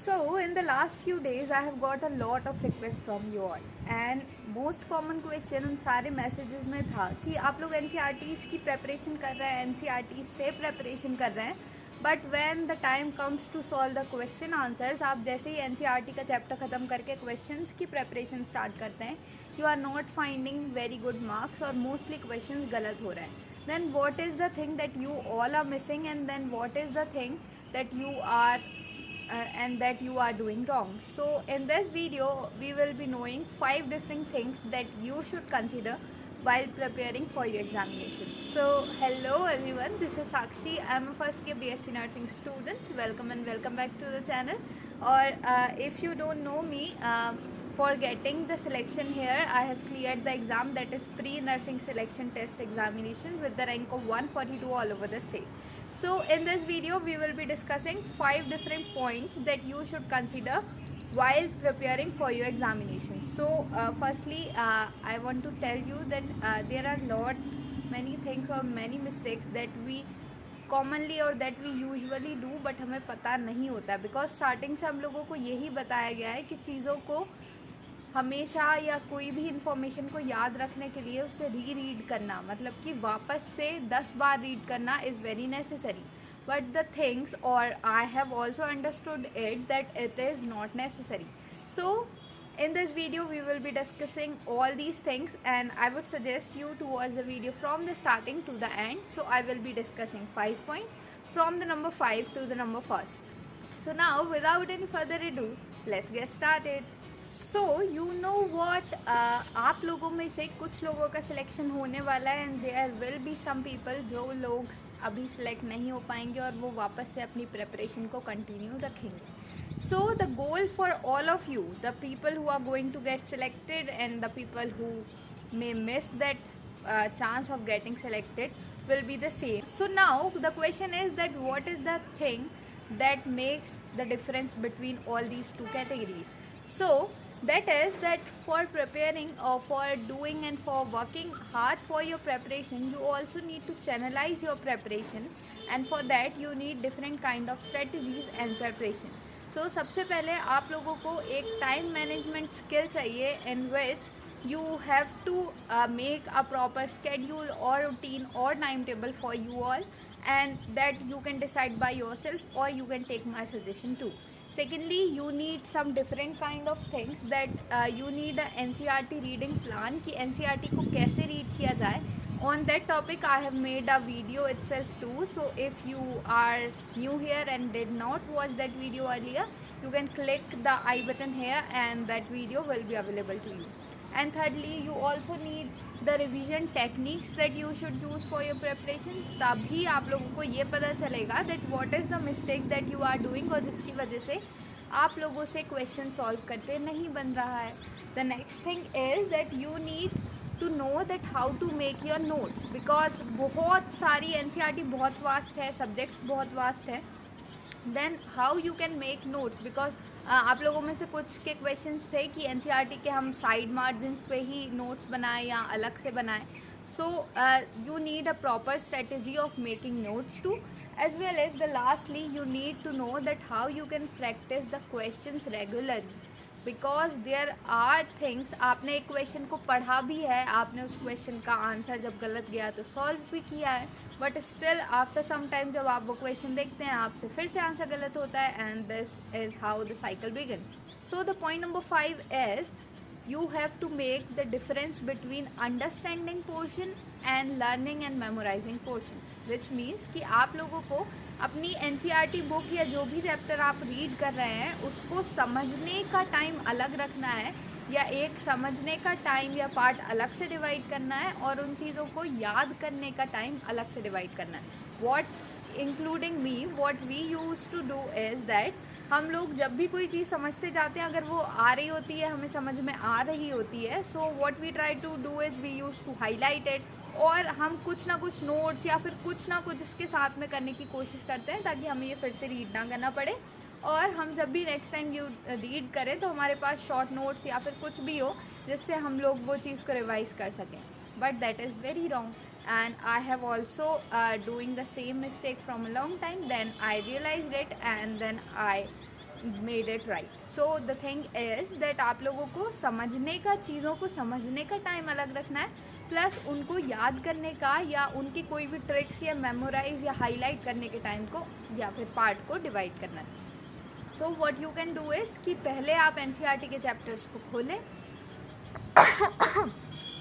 So, in the last few days, I have got a lot of requests from you all, and most common question उन सारे messages में था कि आप लोग NCERTs की preparation कर रहे हैं, NCERT से preparation कर रहे हैं, but when the time comes to solve the question answers, आप जैसे ही NCERT का chapter ख़त्म करके questions की preparation start करते हैं, you are not finding very good marks और mostly questions गलत हो रहे हैं. Then what is the thing that you all are missing, and then what is the thing that you are and that you are doing wrong. So in this video we will be knowing 5 different things that you should consider while preparing for your examination. So hello everyone, this is Sakshi. I am a first year BSc nursing student. Welcome and welcome back to the channel. Or if you don't know me, for getting the selection here, I have cleared the exam, that is pre-nursing selection test examination with the rank of 142 all over the state. So in this video we will be discussing 5 different points that you should consider while preparing for your examination. So firstly I want to tell you that there are many things or many mistakes that we commonly or that we usually do but हमें पता नहीं होता, because starting से हम लोगों को यही बताया गया है कि चीज़ों को हमेशा या कोई भी इंफॉर्मेशन को याद रखने के लिए उसे रीड करना, मतलब कि वापस से 10 बार रीड करना is very necessary. But the things, और I have also understood it that it is not necessary. So in this video we will be discussing all these things, and I would suggest you to watch the video from the starting to the end. So I will be discussing 5 points from the number 5 to the number 1st. So now without any further ado, let's get started. So you know what, आप लोगों में से कुछ लोगों का selection होने वाला है, and there will be some people जो लोग अभी सिलेक्ट नहीं हो पाएंगे और वो वापस से अपनी प्रिपरेशन को कंटिन्यू रखेंगे. So the goal for all of you, the people who are going to get selected and the people who may miss that chance of getting selected will be the same. So now the question is that what is the thing that makes the difference between all these two categories? So that is that for preparing or for doing and for working hard for your preparation, you also need to channelize your preparation, and for that you need different kind of strategies and preparation. So सबसे पहले आप लोगों को एक time management skill चाहिए, in which you have to make a proper schedule or routine or timetable for you all, and that you can decide by yourself or you can take my suggestion too. Secondly, you need some different kind of things, that you need a NCERT reading plan कि NCERT को कैसे read किया जाए. On that topic I have made a video itself too, so if you are new here and did not watch that video earlier, you can click the I button here and that video will be available to you. And thirdly, you also need the revision techniques that you should use for your preparation. तभी आप लोगों को ये पता चलेगा that what is the mistake that you are doing, और जिसकी वजह से आप लोगों से क्वेश्चन सॉल्व करते नहीं बन रहा है. The next thing is that you need to know that how to make your notes, because बहुत सारी NCERT बहुत वास्ट है, सब्जेक्ट्स बहुत वास्ट है. Then how you can make notes, because आप लोगों में से कुछ के क्वेश्चंस थे कि NCERT के हम साइड मार्जिन पे ही नोट्स बनाएं या अलग से बनाएं. So you need a proper strategy of making notes too, as well as the lastly you need to know that how you can practise the questions regularly, because there are things, आपने एक question को पढ़ा भी है, आपने उस question का answer जब गलत गया तो सॉल्व भी किया है, but still after some time जब आप वो क्वेश्चन देखते हैं आपसे फिर से आंसर गलत होता है, and this is how the cycle begins. So the point number 5 is you have to make the difference between understanding portion and learning and memorizing portion, which means कि आप लोगों को अपनी NCERT बुक या जो भी चैप्टर आप read कर रहे हैं उसको समझने का टाइम अलग रखना है, या एक समझने का टाइम या पार्ट अलग से डिवाइड करना है, और उन चीज़ों को याद करने का टाइम अलग से डिवाइड करना है. What including me, what we use to do is that हम लोग जब भी कोई चीज़ समझते जाते हैं, अगर वो आ रही होती है, हमें समझ में आ रही होती है, so what we try to do is we use to highlight it, और हम कुछ ना कुछ नोट्स या फिर कुछ ना कुछ इसके साथ में करने की कोशिश करते हैं ताकि हमें ये फिर से रीड ना करना पड़े, और हम जब भी नेक्स्ट टाइम यू रीड करें तो हमारे पास शॉर्ट नोट्स या फिर कुछ भी हो जिससे हम लोग वो चीज़ को रिवाइज कर सकें. But that is very wrong, and I have also doing the same mistake from a long time. Then I realized it, and then I made it right. So the thing is that आप लोगों को समझने का, चीज़ों को समझने का time अलग रखना है, प्लस उनको याद करने का या उनकी कोई भी ट्रिक्स या मेमोराइज या हाईलाइट करने के टाइम को या फिर पार्ट को डिवाइड करना है. So what you can do is कि पहले आप एनसीईआरटी के चैप्टर्स को खोलें,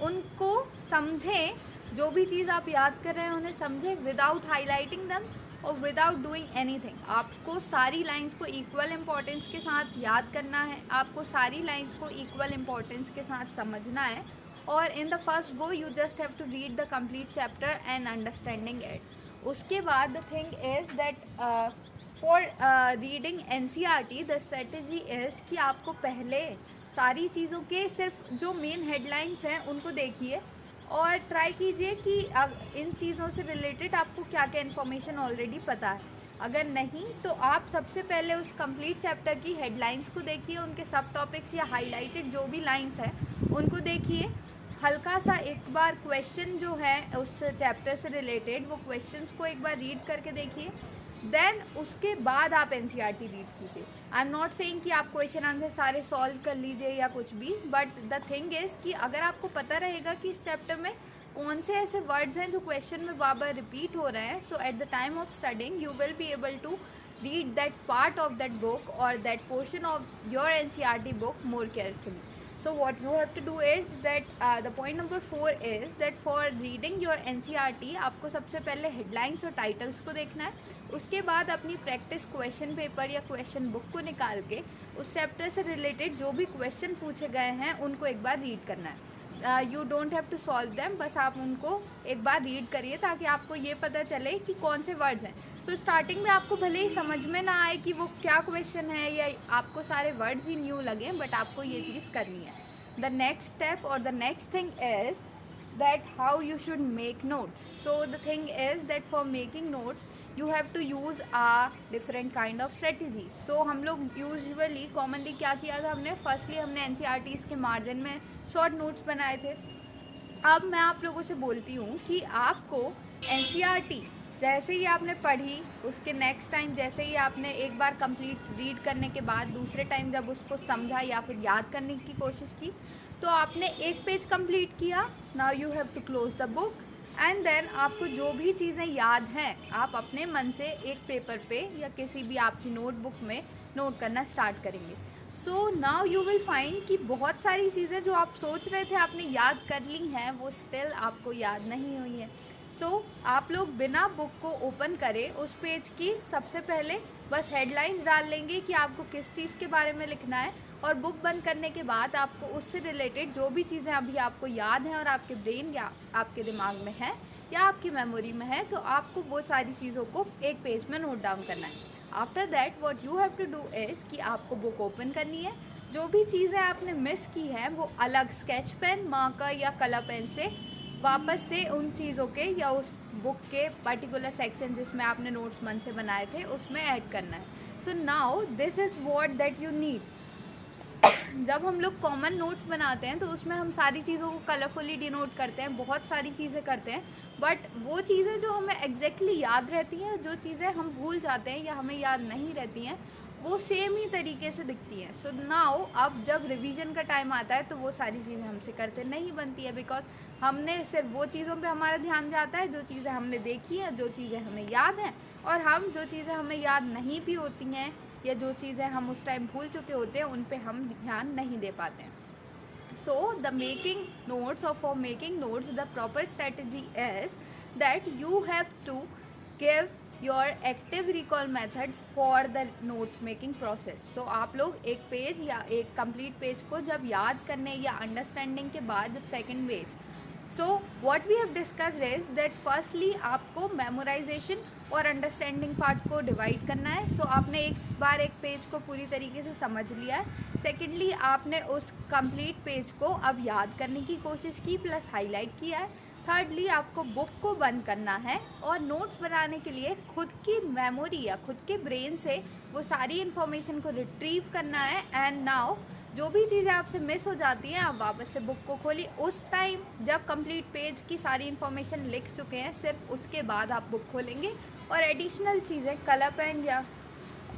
उनको समझें, जो भी चीज़ आप याद कर रहे हैं उन्हें समझें विदाउट हाईलाइटिंग देम और विदाउट डूइंग एनीथिंग. आपको सारी लाइंस को इक्वल इम्पोर्टेंस के साथ याद करना है, आपको सारी लाइंस को इक्वल इम्पोर्टेंस के साथ समझना है, और in the first go you just have to read the complete chapter and understanding it. उसके बाद the thing is that for reading NCERT the strategy is कि आपको पहले सारी चीज़ों के सिर्फ जो मेन हेडलाइंस हैं उनको देखिए और ट्राई कीजिए कि इन चीज़ों से रिलेटेड आपको क्या क्या इन्फॉर्मेशन ऑलरेडी पता है. अगर नहीं तो आप सबसे पहले उस कंप्लीट चैप्टर की हेडलाइंस को देखिए, उनके सब टॉपिक्स या हाईलाइटेड जो भी लाइंस हैं उनको देखिए. हल्का सा एक बार क्वेश्चन जो है उस चैप्टर से रिलेटेड वो क्वेश्चंस को एक बार रीड करके देखिए. देन उसके बाद आप एनसीईआरटी रीड कीजिए. आई एम नॉट सेइंग कि आप क्वेश्चन आंसर सारे सॉल्व कर लीजिए या कुछ भी, बट द थिंग इज़ कि अगर आपको पता रहेगा कि इस चैप्टर में कौन से ऐसे वर्ड्स हैं जो क्वेश्चन में बार बार रिपीट हो रहे हैं, so at the time of studying you will be able to read that part of that book or that portion of your NCERT book more carefully. So what you have to do is that the point number 4 is that for reading your NCERT आपको सबसे पहले headlines और titles को देखना है. उसके बाद अपनी practice question paper या question book को निकाल के उस chapter से related जो भी question पूछे गए हैं उनको एक बार read करना है. You don't have to solve them, बस आप उनको एक बार रीड करिए ताकि आपको ये पता चले कि कौन से वर्ड्स हैं. सो स्टार्टिंग में आपको भले ही समझ में ना आए कि वो क्या क्वेश्चन है या आपको सारे वर्ड्स ही न्यू लगे, बट आपको ये चीज़ करनी है. द नेक्स्ट स्टेप और the next thing is that how you should make notes. So the thing is that for making notes you have to use a different kind of strategies. So हम लोग usually commonly क्या किया था, हमने firstly हमने NCERTs के margin में short notes बनाए थे. अब मैं आप लोगों से बोलती हूँ कि आपको NCERT जैसे ही आपने पढ़ी उसके नेक्स्ट टाइम जैसे ही आपने एक बार कंप्लीट रीड करने के बाद दूसरे टाइम जब उसको समझा या फिर याद करने की कोशिश की तो आपने एक पेज कंप्लीट किया. Now you have to close the book and then आपको जो भी चीज़ें याद हैं आप अपने मन से एक पेपर पे या किसी भी आपकी नोटबुक में नोट करना स्टार्ट करेंगे. So now you will find कि बहुत सारी चीज़ें जो आप सोच रहे थे आपने याद कर ली हैं वो स्टिल आपको याद नहीं हुई हैं. सो आप लोग बिना बुक को ओपन करे उस पेज की सबसे पहले बस हेडलाइंस डाल लेंगे कि आपको किस चीज़ के बारे में लिखना है, और बुक बंद करने के बाद आपको उससे रिलेटेड जो भी चीज़ें अभी आपको याद हैं और आपके ब्रेन या आपके दिमाग में है या आपकी मेमोरी में है तो आपको वो सारी चीज़ों को एक पेज में नोट डाउन करना है. After that what you have to do is कि आपको बुक ओपन करनी है. जो भी चीज़ें आपने मिस की हैं वो अलग स्केच पेन, मार्कर या कलर पेन से वापस से उन चीज़ों के या उस बुक के पर्टिकुलर सेक्शन जिसमें आपने नोट्स मन से बनाए थे उसमें ऐड करना है. So now this is what that you need. जब हम लोग कॉमन नोट्स बनाते हैं तो उसमें हम सारी चीज़ों को कलरफुली डिनोट करते हैं, बहुत सारी चीज़ें करते हैं, बट वो चीज़ें जो हमें एग्जैक्टली याद रहती हैं, जो चीज़ें हम भूल जाते हैं या हमें याद नहीं रहती हैं, वो सेम ही तरीके से दिखती हैं. सो नाउ अब जब रिवीजन का टाइम आता है तो वो सारी चीज़ें हमसे करते नहीं बनती है, बिकॉज हमने सिर्फ वो चीज़ों पे हमारा ध्यान जाता है जो चीज़ें हमने देखी हैं, जो चीज़ें हमें याद हैं, और हम जो चीज़ें हमें याद नहीं भी होती हैं या जो चीज़ें हम उस टाइम भूल चुके होते हैं उन पे हम ध्यान नहीं दे पाते हैं. So the making notes or for making notes the proper strategy is that you have to give your active recall method for the note making process. So आप लोग एक पेज या एक complete पेज को जब याद करने या अंडरस्टैंडिंग के बाद second page, so what we have discussed is that firstly आपको मेमोराइजेशन और अंडरस्टैंडिंग पार्ट को डिवाइड करना है. सो आपने एक बार एक पेज को पूरी तरीके से समझ लिया है. सेकेंडली आपने उस कंप्लीट पेज को अब याद करने की कोशिश की प्लस हाईलाइट किया है. थर्डली आपको बुक को बंद करना है और नोट्स बनाने के लिए खुद की मेमोरी या खुद के ब्रेन से वो सारी इन्फॉर्मेशन को रिट्रीव करना है. एंड नाउ जो भी चीज़ें आपसे मिस हो जाती हैं आप वापस से बुक को खोलिए. उस टाइम जब कंप्लीट पेज की सारी इन्फॉर्मेशन लिख चुके हैं सिर्फ उसके बाद आप बुक खोलेंगे और एडिशनल चीज़ें कलर पेन या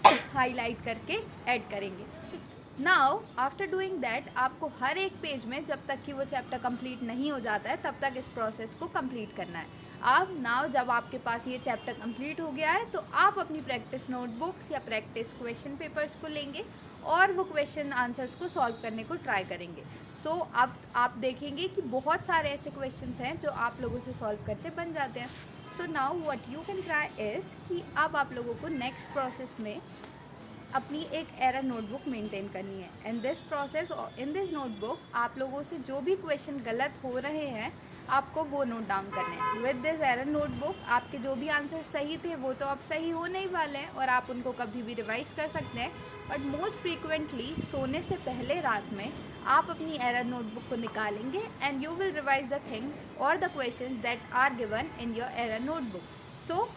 हाईलाइट करके ऐड करेंगे। नाउ आफ्टर डूइंग दैट आपको हर एक पेज में जब तक कि वो चैप्टर कंप्लीट नहीं हो जाता है तब तक इस प्रोसेस को कंप्लीट करना है। अब नाउ जब आपके पास ये चैप्टर कंप्लीट हो गया है तो आप अपनी प्रैक्टिस नोटबुक्स या प्रैक्टिस क्वेश्चन पेपर्स को लेंगे और वो क्वेश्चन आंसर्स को सॉल्व करने को ट्राई करेंगे। सो अब आप देखेंगे कि बहुत सारे ऐसे क्वेश्चंस हैं जो आप लोगों से सॉल्व करते बन जाते हैं। So now what you can try is कि अब आप लोगों को नेक्स्ट प्रोसेस में अपनी एक एरर नोटबुक मेंटेन करनी है। इन दिस प्रोसेस और इन दिस नोटबुक आप लोगों से जो भी क्वेश्चन गलत हो रहे हैं आपको वो नोट डाउन करने हैं। विद दिस एरर नोटबुक आपके जो भी आंसर सही थे वो तो अब सही होने ही वाले हैं और आप उनको कभी भी रिवाइज कर सकते हैं। बट मोस्ट फ्रीक्वेंटली सोने से पहले रात में आप अपनी एरर नोटबुक को निकालेंगे and you will revise the thing और the questions that are given in your error notebook. So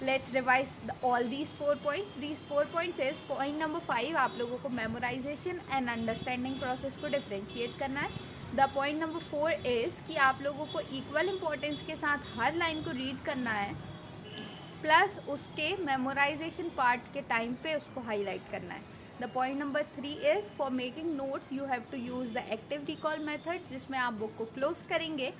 let's revise all these 4 points. These 4 points is point number 5 आप लोगों को memorization and understanding process को differentiate करना है। The point number 4 is कि आप लोगों को equal importance के साथ हर लाइन को read करना है प्लस उसके memorization part के टाइम पे उसको highlight करना है। The point number 3 is for making notes you have to use the active recall method जिसमें आप बुक को close करेंगे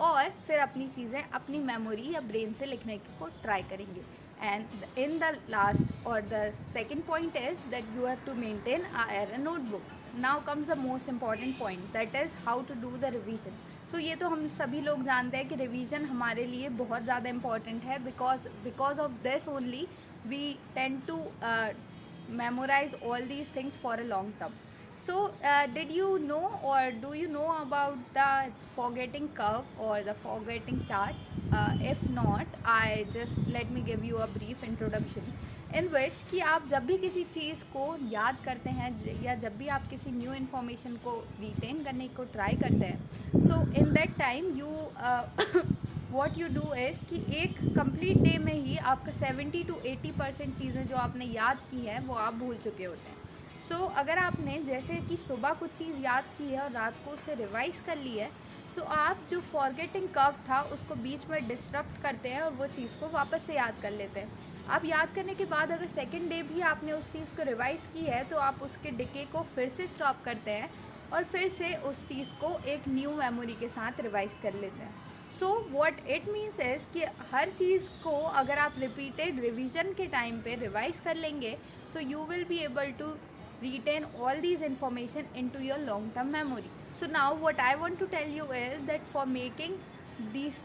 और फिर अपनी चीज़ें अपनी मेमोरी या ब्रेन से लिखने को ट्राई करेंगे। एंड इन द लास्ट और the second point is that you have to maintain a error notebook. Now comes the most important point that is how to do the revision. So ये तो हम सभी लोग जानते हैं कि रिवीजन हमारे लिए बहुत ज़्यादा इम्पॉर्टेंट है because of this only we tend to memorize all these things for a long term. So did you know or do you know about the forgetting curve or the forgetting chart? If not, I just let me give you a brief introduction in which कि आप जब भी किसी चीज़ को याद करते हैं या जब भी आप किसी न्यू इन्फॉर्मेशन को रिटेन करने को ट्राई करते हैं, so in that time you what you do is कि एक कंप्लीट डे में ही आपका 70 to 80% चीज़ें जो आपने याद की हैं वो आप भूल चुके होते हैं। सो अगर आपने जैसे कि सुबह कुछ चीज़ याद की है और रात को उसे रिवाइज़ कर ली है, सो आप जो फॉरगेटिंग कर्व था उसको बीच में डिस्टर्ब करते हैं और वो चीज़ को वापस से याद कर लेते हैं। आप याद करने के बाद अगर सेकेंड डे भी आपने उस चीज़ को रिवाइज़ की है तो आप उसके डिके को फिर से स्टॉप करते हैं और फिर से उस चीज़ को एक न्यू मेमोरी के साथ रिवाइज़ कर लेते हैं। So what it means is कि हर चीज़ को अगर आप रिपीटेड रिवीजन के टाइम पे रिवाइज़ कर लेंगे so you will be able to retain all these information into your long term memory. So now what I want to tell you is that for making these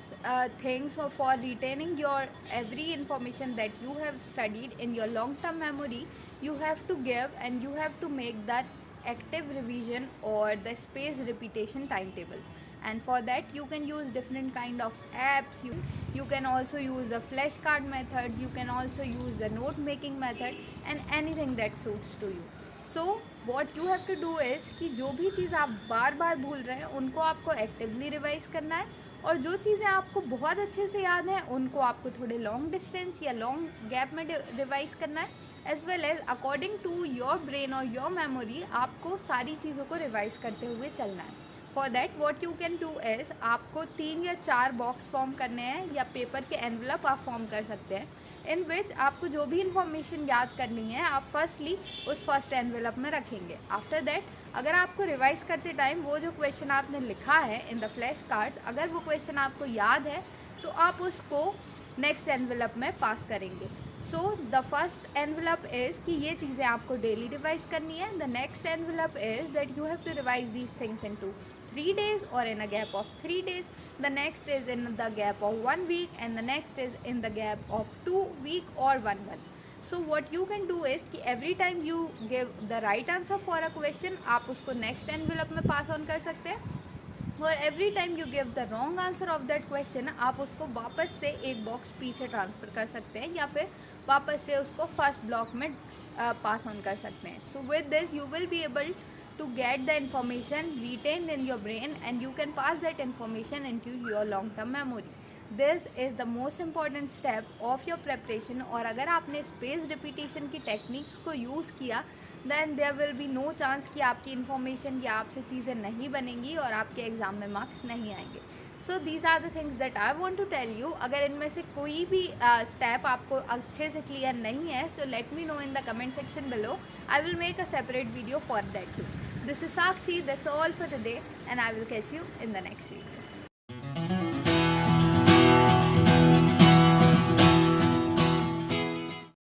things or for retaining your every information that you have studied in your long term memory, you have to give and you have to make that active revision or the space repetition timetable. And for that you can use different kind of apps. You can also use the flashcard method, you can also use the note making method and anything that suits to you. So what you have to do is कि जो भी चीज़ आप बार बार भूल रहे हैं उनको आपको actively revise करना है और जो चीज़ें आपको बहुत अच्छे से याद हैं उनको आपको थोड़े लॉन्ग डिस्टेंस या लॉन्ग गैप में रिवाइज करना है। As well as according to your brain और योर मेमोरी आपको सारी चीज़ों को रिवाइज करते हुए चलना है। For that what you can do is आपको 3 या 4 बॉक्स फॉर्म करने हैं या पेपर के एनवलप आप फॉर्म कर सकते हैं इन विच आपको जो भी इन्फॉर्मेशन याद करनी है आप फर्स्टली उस फर्स्ट एनवेलप में रखेंगे। आफ्टर दैट अगर आपको रिवाइज करते टाइम वो जो क्वेश्चन आपने लिखा है इन द फ्लैश कार्ड्स अगर वो क्वेश्चन आपको याद है तो आप उसको नेक्स्ट एनवेलप में पास करेंगे। So the first envelope is कि ये चीज़ें आपको डेली रिवाइज करनी है। The next envelope is that you have to revise these things in two 3 days or in a gap of 3 days. The next is in the gap of 1 week and the next is in the gap of 2 week or 1 month. So what you can do is कि every time you give the right answer for a question आप उसको next envelope में pass on कर सकते हैं और every time you give the wrong answer of that question आप उसको वापस से एक बॉक्स पीछे ट्रांसफ़र कर सकते हैं या फिर वापस से उसको फर्स्ट ब्लॉक में पास ऑन कर सकते हैं। So with this you will be able to get the information retained in your brain and you can pass that information into your long term memory. This is the most important step of your preparation और अगर आपने space repetition की techniques को use किया then there will be no chance कि आपकी information या आपसे चीज़ें नहीं बनेंगी और आपके एग्ज़ाम में मार्क्स नहीं आएंगे। So these are the things that I want to tell you. अगर इनमें से कोई भी स्टेप आपको अच्छे से क्लियर नहीं है, so let me know in the comment section below. I will make a separate video for that too. This is Sakshi. That's all for today, and I will catch you in the next video.